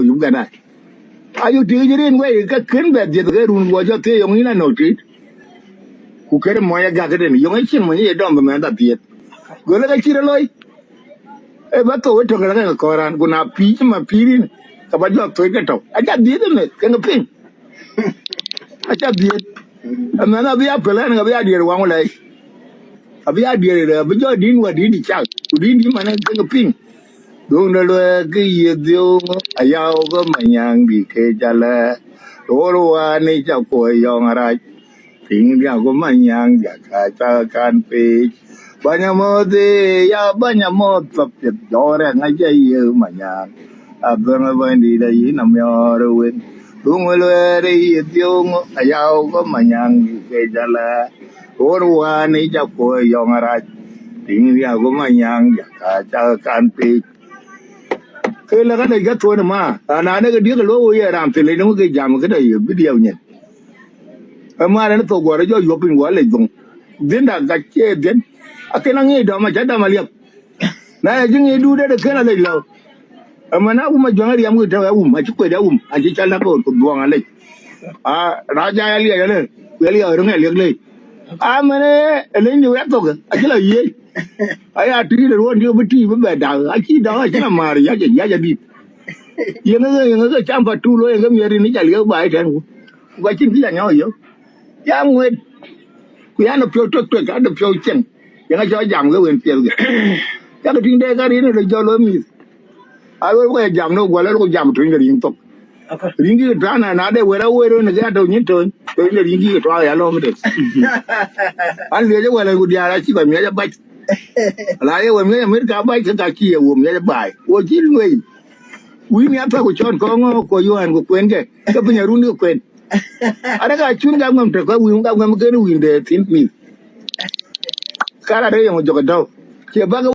you can I. Are you teaching way? Can bet the room was a thing in a note? Who carry my garden? You mentioned when you don't remember that yet. Go like a chiraloy. But to it to a Koran, go now, peach my peeling about your toilet. I got didn't can a pin. I got did. And then I'll be up planning a idea one way. I'll be idea, but you didn't what did the child. Who didn't even can a pin. Don't know you ayaw manyang di kejala. Oro ni cha ko yong ra. Ting dia ko manyang ya ka kan pe. Banyamode ya banyamod sapet dore ngaja ye manyang. Abang bandi dai nam yor wen. Dung le ri yong ayaw ko manyang di kejala. Oro ni cha ko yong ra. Ting dia ko manyang ya ka kan pe. Cái là cái này rất thôi mà nó cái điếc cái lỗ ấy làm thì lấy nó cái giảm cái này video nhỉ mà nó tổ gọi cho vô bình gọi là dùng đến đã gạch chế đến cái năng nghe đó mà chắc đã mà liệp này chứ nghe đu đấy cái là lấy lâu mà nó cũng mà chọn cái người theo mà chút quay đó anh chỉ cho nó có buông anh lấy raja liệt này liệt ở trong này liệt lên mà này lấy nhiều ép thôi cái là gì ai tí là luôn chưa biết tí với bè đào chỉ đó chỉ là mà giá đi những cái trăm vật tu lôi cái người này chả liêu bài trên quay chín cái nhau hiểu giá nguyên cái nó phiêu tuyệt tuyệt cả được phiêu chân những cái cho giảm cái quyền phiêu cái cái chuyện đây cái này là cho lối mi ai quay giảm nó quay lại nó giảm chuyện cái liên tục riêng cái tra này nó đây quay rồi này cái đầu nhít rồi tôi là riêng cái tra là lo mới được anh liệt cho quay lại cái dia là chỉ phải nhớ cho bách lại cái mình mới cả bách cái kia uống nhớ cho bài uống chín người quý nhà ta của chọn có yêu anh của quên cái bây giờ luôn được quên ở đây cái chuyên gia ngầm được có quý ngầm cái nó quý để tin mi cái là đây một chỗ đâu chỉ ba cái